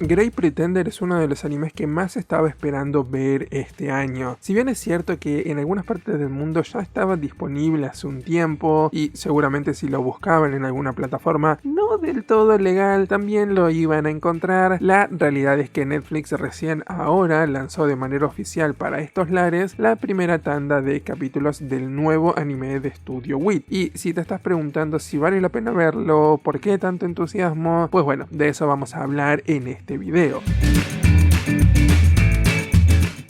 Great Pretender es uno de los animes que más estaba esperando ver este año. Si bien es cierto que en algunas partes del mundo ya estaba disponible hace un tiempo y seguramente si lo buscaban en alguna plataforma no del todo legal también lo iban a encontrar, la realidad es que Netflix recién ahora lanzó de manera oficial para estos lares la primera tanda de capítulos del nuevo anime de Studio Wit. Y si te estás preguntando si vale la pena verlo, por qué tanto entusiasmo, pues bueno, de eso vamos a hablar en este video.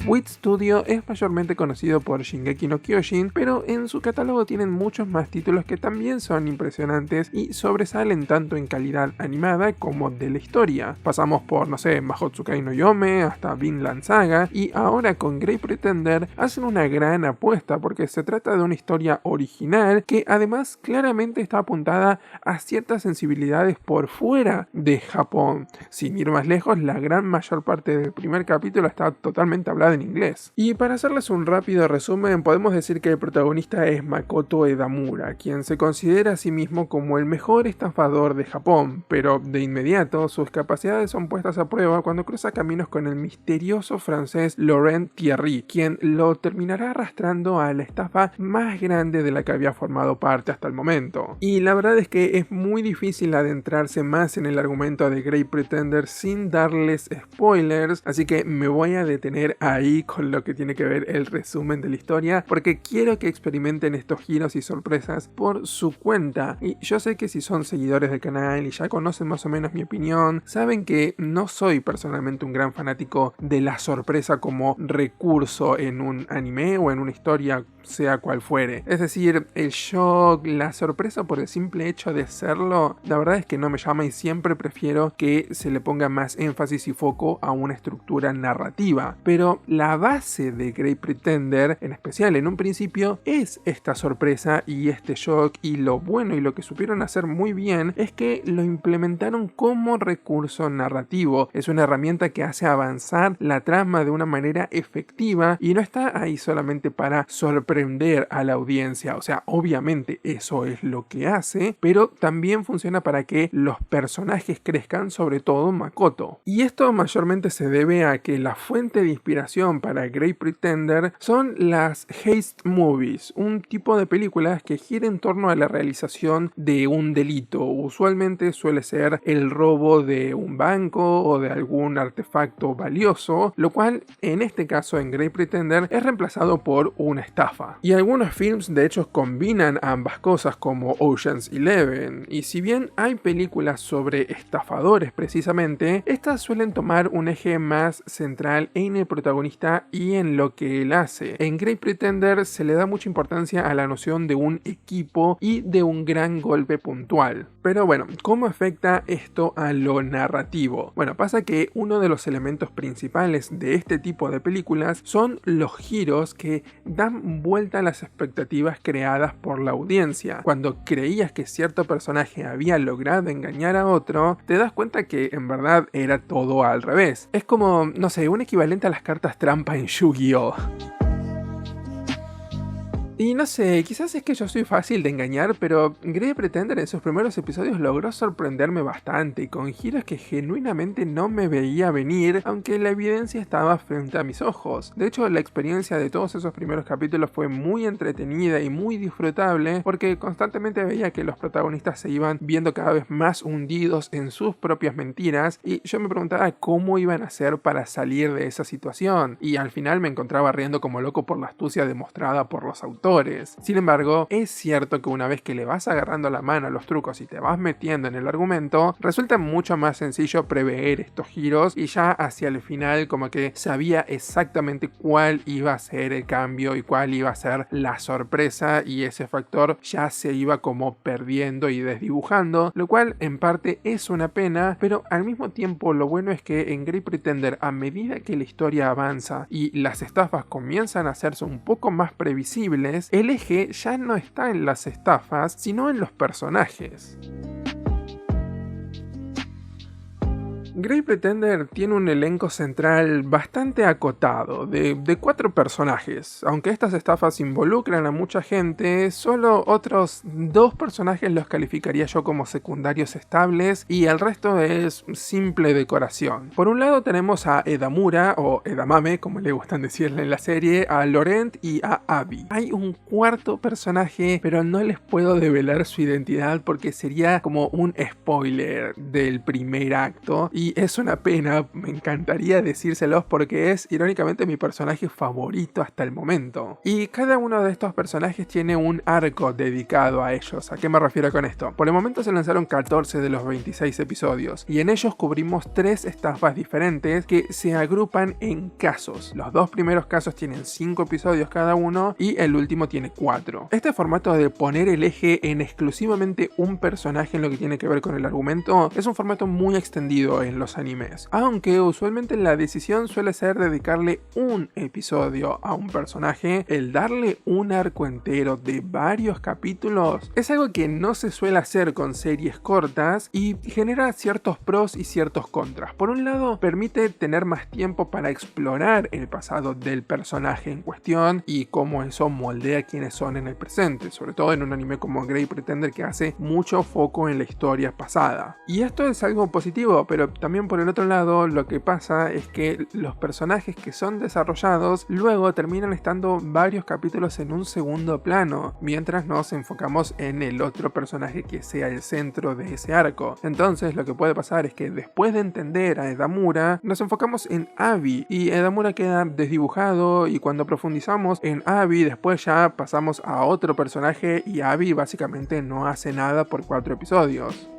Wit Studio es mayormente conocido por Shingeki no Kyojin, pero en su catálogo tienen muchos más títulos que también son impresionantes y sobresalen tanto en calidad animada como de la historia. Pasamos por, no sé, Mahotsukai no Yome hasta Vinland Saga, y ahora con Great Pretender hacen una gran apuesta porque se trata de una historia original que además claramente está apuntada a ciertas sensibilidades por fuera de Japón. Sin ir más lejos, la gran mayor parte del primer capítulo está totalmente hablada en inglés. Y para hacerles un rápido resumen, podemos decir que el protagonista es Makoto Edamura, quien se considera a sí mismo como el mejor estafador de Japón, pero de inmediato sus capacidades son puestas a prueba cuando cruza caminos con el misterioso francés Laurent Thierry, quien lo terminará arrastrando a la estafa más grande de la que había formado parte hasta el momento. Y la verdad es que es muy difícil adentrarse más en el argumento de Great Pretender sin darles spoilers, así que me voy a detener ahí con lo que tiene que ver el resumen de la historia, porque quiero que experimenten estos giros y sorpresas por su cuenta. Y yo sé que si son seguidores del canal y ya conocen más o menos mi opinión, saben que no soy personalmente un gran fanático de la sorpresa como recurso en un anime o en una historia, sea cual fuere. Es decir, el shock, la sorpresa por el simple hecho de serlo, la verdad es que no me llama y siempre prefiero que se le ponga más énfasis y foco a una estructura narrativa. Pero la base de Great Pretender, en especial en un principio, es esta sorpresa y este shock, y lo bueno y lo que supieron hacer muy bien es que lo implementaron como recurso narrativo. Es una herramienta que hace avanzar la trama de una manera efectiva y no está ahí solamente para sorprender a la audiencia. O sea, obviamente eso es lo que hace, pero también funciona para que los personajes crezcan, sobre todo Makoto. Y esto mayormente se debe a que la fuente de inspiración para Great Pretender son las heist movies, un tipo de películas que gira en torno a la realización de un delito. Usualmente suele ser el robo de un banco o de algún artefacto valioso, lo cual en este caso en Great Pretender es reemplazado por una estafa. Y algunos films de hecho combinan ambas cosas, como Ocean's 11, y si bien hay películas sobre estafadores precisamente, estas suelen tomar un eje más central en el protagonista y en lo que él hace. En Great Pretender se le da mucha importancia a la noción de un equipo y de un gran golpe puntual. Pero bueno, ¿cómo afecta esto a lo narrativo? Bueno, pasa que uno de los elementos principales de este tipo de películas son los giros que dan vuelta a las expectativas creadas por la audiencia. Cuando creías que cierto personaje había logrado engañar a otro, te das cuenta que en verdad era todo al revés. Es como, no sé, un equivalente a las cartas trampa en Yu-Gi-Oh! Y no sé, quizás es que yo soy fácil de engañar, pero Great Pretender en sus primeros episodios logró sorprenderme bastante, con giros que genuinamente no me veía venir, aunque la evidencia estaba frente a mis ojos. De hecho, la experiencia de todos esos primeros capítulos fue muy entretenida y muy disfrutable, porque constantemente veía que los protagonistas se iban viendo cada vez más hundidos en sus propias mentiras, y yo me preguntaba cómo iban a hacer para salir de esa situación, y al final me encontraba riendo como loco por la astucia demostrada por los autores. Sin embargo, es cierto que una vez que le vas agarrando la mano a los trucos y te vas metiendo en el argumento, resulta mucho más sencillo prever estos giros, y ya hacia el final como que sabía exactamente cuál iba a ser el cambio y cuál iba a ser la sorpresa, y ese factor ya se iba como perdiendo y desdibujando, lo cual en parte es una pena, pero al mismo tiempo lo bueno es que en Great Pretender, a medida que la historia avanza y las estafas comienzan a hacerse un poco más previsibles, el eje ya no está en las estafas, sino en los personajes. Great Pretender tiene un elenco central bastante acotado, de 4 personajes. Aunque estas estafas involucran a mucha gente, solo otros 2 personajes los calificaría yo como secundarios estables y el resto es simple decoración. Por un lado tenemos a Edamura, o Edamame como le gustan decirle en la serie, a Laurent y a Abby. Hay un cuarto personaje, pero no les puedo develar su identidad porque sería como un spoiler del primer acto. Y es una pena, me encantaría decírselos porque es irónicamente mi personaje favorito hasta el momento. Y cada uno de estos personajes tiene un arco dedicado a ellos. ¿A qué me refiero con esto? Por el momento se lanzaron 14 de los 26 episodios y en ellos cubrimos 3 estafas diferentes que se agrupan en casos. Los 2 primeros casos tienen 5 episodios cada uno y el último tiene 4. Este formato de poner el eje en exclusivamente un personaje en lo que tiene que ver con el argumento es un formato muy extendido en los animes, aunque usualmente la decisión suele ser dedicarle un episodio a un personaje. El darle un arco entero de varios capítulos es algo que no se suele hacer con series cortas y genera ciertos pros y ciertos contras. Por un lado, permite tener más tiempo para explorar el pasado del personaje en cuestión y cómo eso moldea quiénes son en el presente, sobre todo en un anime como Great Pretender que hace mucho foco en la historia pasada. Y esto es algo positivo, pero también por el otro lado lo que pasa es que los personajes que son desarrollados luego terminan estando varios capítulos en un segundo plano, mientras nos enfocamos en el otro personaje que sea el centro de ese arco. Entonces lo que puede pasar es que después de entender a Edamura, nos enfocamos en Abby y Edamura queda desdibujado, y cuando profundizamos en Abby después ya pasamos a otro personaje y Abby básicamente no hace nada por 4 episodios.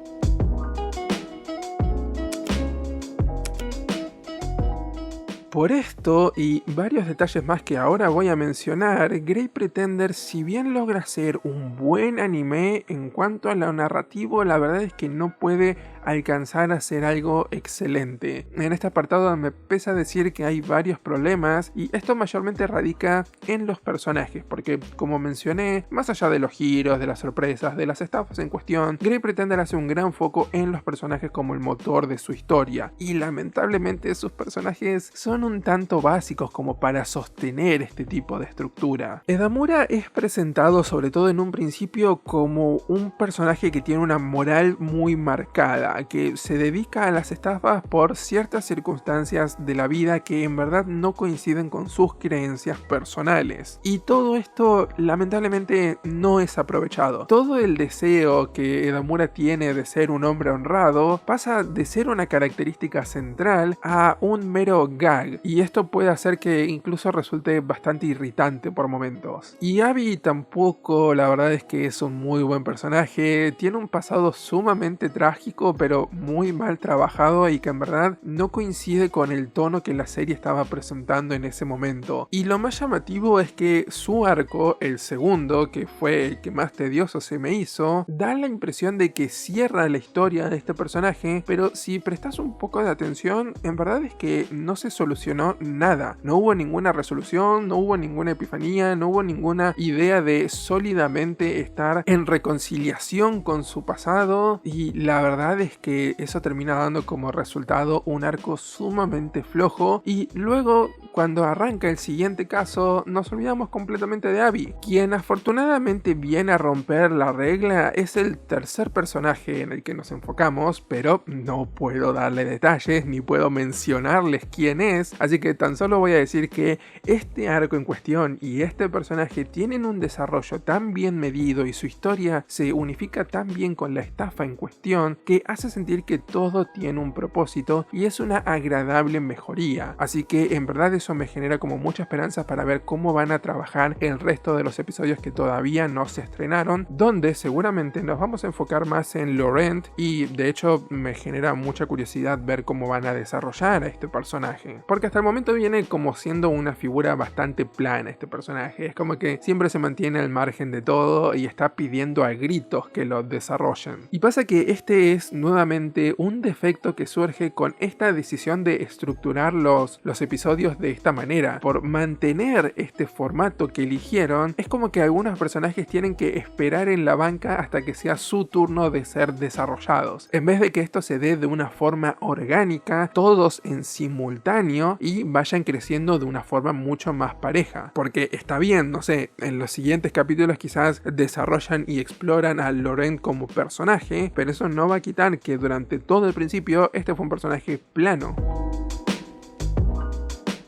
Por esto y varios detalles más que ahora voy a mencionar, Great Pretender, si bien logra ser un buen anime, en cuanto a lo narrativo, la verdad es que no puede alcanzar a ser algo excelente. En este apartado me pesa decir que hay varios problemas y esto mayormente radica en los personajes, porque como mencioné, más allá de los giros, de las sorpresas, de las estafas en cuestión, Great Pretender hace un gran foco en los personajes como el motor de su historia y lamentablemente sus personajes son un tanto básicos como para sostener este tipo de estructura. Edamura es presentado sobre todo en un principio como un personaje que tiene una moral muy marcada, que se dedica a las estafas por ciertas circunstancias de la vida que en verdad no coinciden con sus creencias personales. Y todo esto lamentablemente no es aprovechado. Todo el deseo que Edamura tiene de ser un hombre honrado pasa de ser una característica central a un mero gag, y esto puede hacer que incluso resulte bastante irritante por momentos. Y Abby tampoco, la verdad es que es un muy buen personaje, tiene un pasado sumamente trágico pero muy mal trabajado y que en verdad no coincide con el tono que la serie estaba presentando en ese momento. Y lo más llamativo es que su arco, el segundo, que fue el que más tedioso se me hizo, da la impresión de que cierra la historia de este personaje, pero si prestas un poco de atención, en verdad es que no se solucionó nada. No hubo ninguna resolución, no hubo ninguna epifanía, no hubo ninguna idea de sólidamente estar en reconciliación con su pasado, y la verdad es que eso termina dando como resultado un arco sumamente flojo. Y luego, cuando arranca el siguiente caso, nos olvidamos completamente de Abby. Quien afortunadamente viene a romper la regla es el tercer personaje en el que nos enfocamos, pero no puedo darle detalles ni puedo mencionarles quién es, así que tan solo voy a decir que este arco en cuestión y este personaje tienen un desarrollo tan bien medido y su historia se unifica tan bien con la estafa en cuestión que hace sentir que todo tiene un propósito y es una agradable mejoría. Así que en verdad eso me genera como mucha esperanza para ver cómo van a trabajar el resto de los episodios que todavía no se estrenaron, donde seguramente nos vamos a enfocar más en Laurent, y de hecho me genera mucha curiosidad ver cómo van a desarrollar a este personaje, porque Porque hasta el momento viene como siendo una figura bastante plana este personaje. Es como que siempre se mantiene al margen de todo y está pidiendo a gritos que lo desarrollen. Y pasa que este es nuevamente un defecto que surge con esta decisión de estructurar los episodios de esta manera. Por mantener este formato que eligieron, es como que algunos personajes tienen que esperar en la banca hasta que sea su turno de ser desarrollados. En vez de que esto se dé de una forma orgánica, todos en simultáneo, y vayan creciendo de una forma mucho más pareja. Porque está bien, no sé, en los siguientes capítulos quizás desarrollan y exploran a Laurent como personaje, pero eso no va a quitar que durante todo el principio este fue un personaje plano.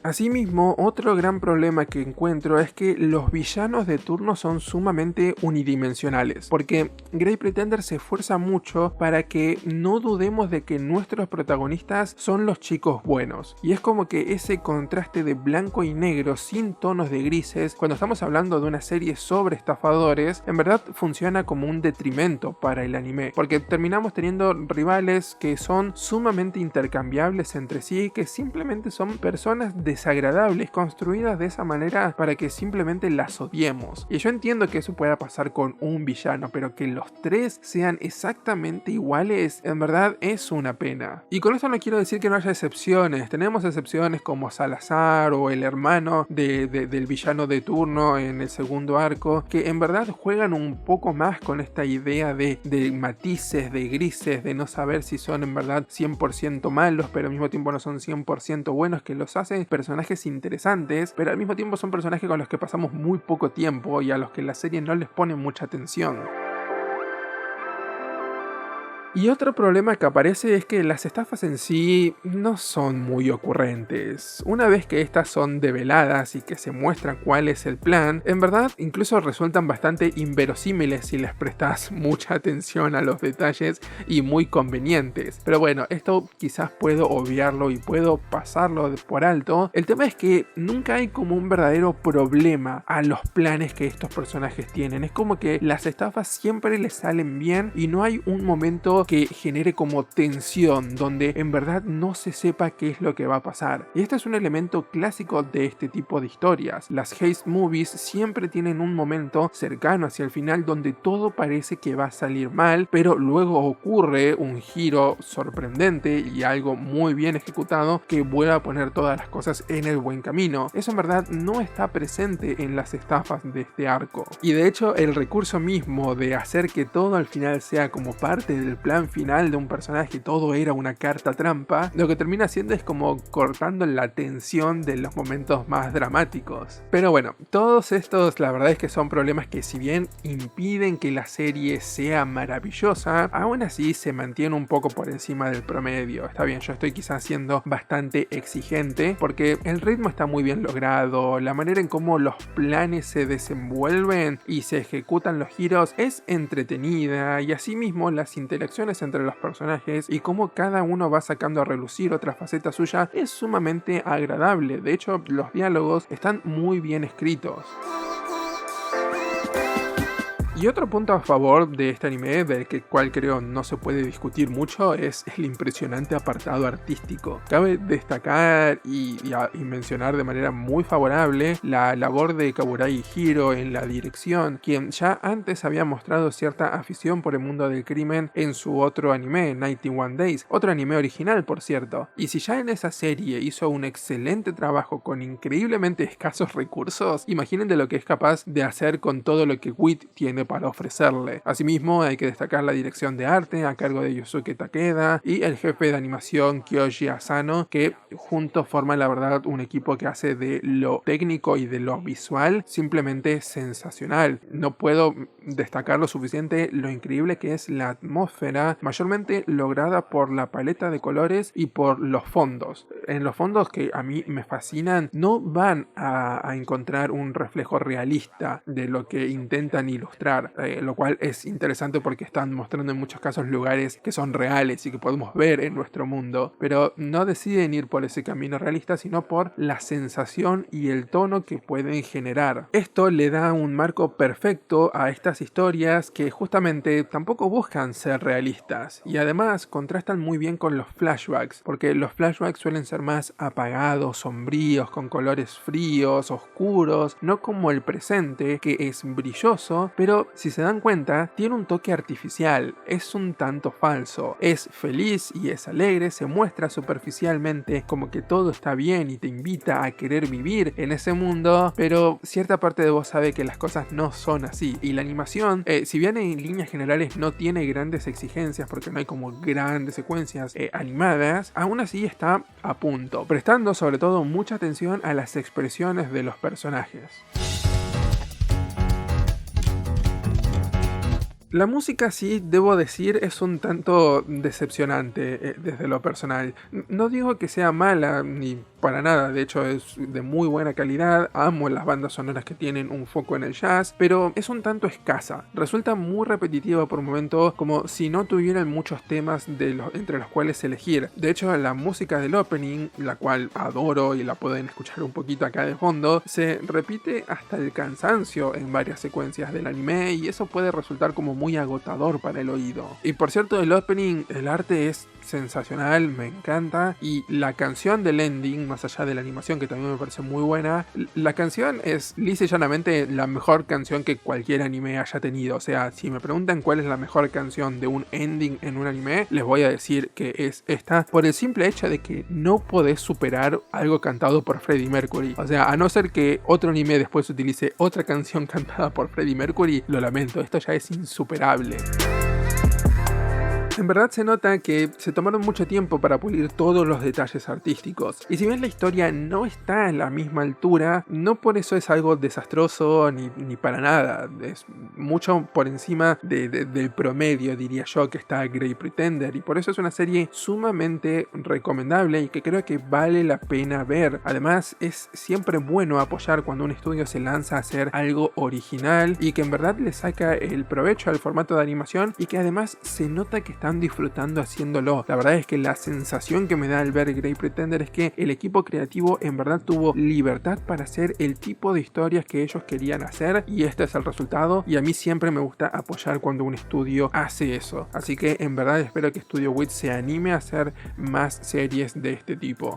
Asimismo, otro gran problema que encuentro es que los villanos de turno son sumamente unidimensionales, porque Great Pretender se esfuerza mucho para que no dudemos de que nuestros protagonistas son los chicos buenos, y es como que ese contraste de blanco y negro sin tonos de grises, cuando estamos hablando de una serie sobre estafadores, en verdad funciona como un detrimento para el anime, porque terminamos teniendo rivales que son sumamente intercambiables entre sí, que simplemente son personas desagradables construidas de esa manera para que simplemente las odiemos. Y yo entiendo que eso pueda pasar con un villano, pero que los tres sean exactamente iguales, en verdad es una pena. Y con esto no quiero decir que no haya excepciones. Tenemos excepciones como Salazar o el hermano del villano de turno en el segundo arco, que en verdad juegan un poco más con esta idea de matices, de grises, de no saber si son en verdad 100% malos, pero al mismo tiempo no son 100% buenos, que los hace personajes interesantes, pero al mismo tiempo son personajes con los que pasamos muy poco tiempo y a los que la serie no les pone mucha atención. Y otro problema que aparece es que las estafas en sí no son muy ocurrentes. Una vez que estas son develadas y que se muestra cuál es el plan, en verdad incluso resultan bastante inverosímiles si les prestas mucha atención a los detalles y muy convenientes. Pero bueno, esto quizás puedo obviarlo y puedo pasarlo por alto. El tema es que nunca hay como un verdadero problema a los planes que estos personajes tienen. Es como que las estafas siempre les salen bien y no hay un momento que genere como tensión, donde en verdad no se sepa qué es lo que va a pasar. Y este es un elemento clásico de este tipo de historias. Las heist movies siempre tienen un momento cercano hacia el final donde todo parece que va a salir mal, pero luego ocurre un giro sorprendente y algo muy bien ejecutado que vuelve a poner todas las cosas en el buen camino. Eso en verdad no está presente en las estafas de este arco. Y de hecho el recurso mismo de hacer que todo al final sea como parte del plan final de un personaje, todo era una carta trampa, lo que termina haciendo es como cortando la tensión de los momentos más dramáticos. Pero bueno, todos estos la verdad es que son problemas que, si bien impiden que la serie sea maravillosa, aún así se mantiene un poco por encima del promedio. Está bien, yo estoy quizás siendo bastante exigente porque el ritmo está muy bien logrado, la manera en cómo los planes se desenvuelven y se ejecutan los giros es entretenida, y asimismo las interacciones entre los personajes y cómo cada uno va sacando a relucir otra faceta suya es sumamente agradable. De hecho, los diálogos están muy bien escritos. Y otro punto a favor de este anime, del cual creo no se puede discutir mucho, es el impresionante apartado artístico. Cabe destacar y mencionar de manera muy favorable la labor de Kaburai Hiro en la dirección, quien ya antes había mostrado cierta afición por el mundo del crimen en su otro anime, 91 Days, otro anime original por cierto. Y si ya en esa serie hizo un excelente trabajo con increíblemente escasos recursos, imaginen de lo que es capaz de hacer con todo lo que WIT tiene para ofrecerle. Asimismo, hay que destacar la dirección de arte a cargo de Yusuke Takeda y el jefe de animación Kyoji Asano, que juntos forman la verdad un equipo que hace de lo técnico y de lo visual simplemente sensacional. No puedo destacar lo suficiente lo increíble que es la atmósfera, mayormente lograda por la paleta de colores y por los fondos. En los fondos, que a mí me fascinan, no van a encontrar un reflejo realista de lo que intentan ilustrar, lo cual es interesante porque están mostrando en muchos casos lugares que son reales y que podemos ver en nuestro mundo, pero no deciden ir por ese camino realista, sino por la sensación y el tono que pueden generar. Esto le da un marco perfecto a estas historias que justamente tampoco buscan ser realistas, y además contrastan muy bien con los flashbacks, porque los flashbacks suelen ser ser más apagados, sombríos, con colores fríos, oscuros, no como el presente, que es brilloso, pero si se dan cuenta, tiene un toque artificial, es un tanto falso, es feliz y es alegre, se muestra superficialmente como que todo está bien y te invita a querer vivir en ese mundo, pero cierta parte de vos sabe que las cosas no son así. Y la animación, si bien en líneas generales no tiene grandes exigencias porque no hay como grandes secuencias animadas, aún así está a punto, prestando sobre todo mucha atención a las expresiones de los personajes. La música, sí, debo decir, es un tanto decepcionante desde lo personal. No digo que sea mala, ni para nada, de hecho es de muy buena calidad, amo las bandas sonoras que tienen un foco en el jazz, pero es un tanto escasa. Resulta muy repetitiva por momentos, como si no tuvieran muchos temas entre los cuales elegir. De hecho, la música del opening, la cual adoro y la pueden escuchar un poquito acá de fondo, se repite hasta el cansancio en varias secuencias del anime y eso puede resultar como muy agotador para el oído. Y por cierto, el opening, el arte es sensacional, me encanta, y la canción del ending, más allá de la animación que también me parece muy buena, la canción es lisa y llanamente la mejor canción que cualquier anime haya tenido. O sea, si me preguntan cuál es la mejor canción de un ending en un anime, les voy a decir que es esta, por el simple hecho de que no podés superar algo cantado por Freddie Mercury. O sea, a no ser que otro anime después utilice otra canción cantada por Freddie Mercury, lo lamento, esto ya es insuperable. En verdad se nota que se tomaron mucho tiempo para pulir todos los detalles artísticos, y si bien la historia no está a la misma altura, no por eso es algo desastroso ni para nada, es mucho por encima del promedio, diría yo, que está Great Pretender, y por eso es una serie sumamente recomendable y que creo que vale la pena ver. Además, es siempre bueno apoyar cuando un estudio se lanza a hacer algo original y que en verdad le saca el provecho al formato de animación y que además se nota que están disfrutando haciéndolo. La verdad es que la sensación que me da al ver Great Pretender es que el equipo creativo en verdad tuvo libertad para hacer el tipo de historias que ellos querían hacer y este es el resultado, y a mí siempre me gusta apoyar cuando un estudio hace eso. Así que en verdad espero que Studio Wit se anime a hacer más series de este tipo.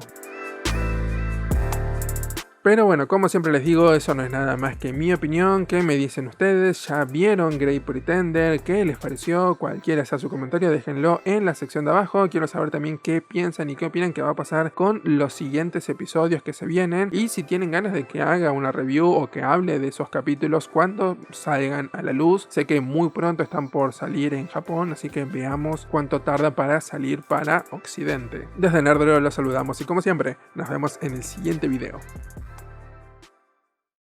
Pero bueno, como siempre les digo, eso no es nada más que mi opinión. ¿Qué me dicen ustedes? ¿Ya vieron Great Pretender? ¿Qué les pareció? Cualquiera sea su comentario, déjenlo en la sección de abajo. Quiero saber también qué piensan y qué opinan que va a pasar con los siguientes episodios que se vienen. Y si tienen ganas de que haga una review o que hable de esos capítulos cuando salgan a la luz. Sé que muy pronto están por salir en Japón, así que veamos cuánto tarda para salir para Occidente. Desde Nerdero los saludamos y como siempre, nos vemos en el siguiente video.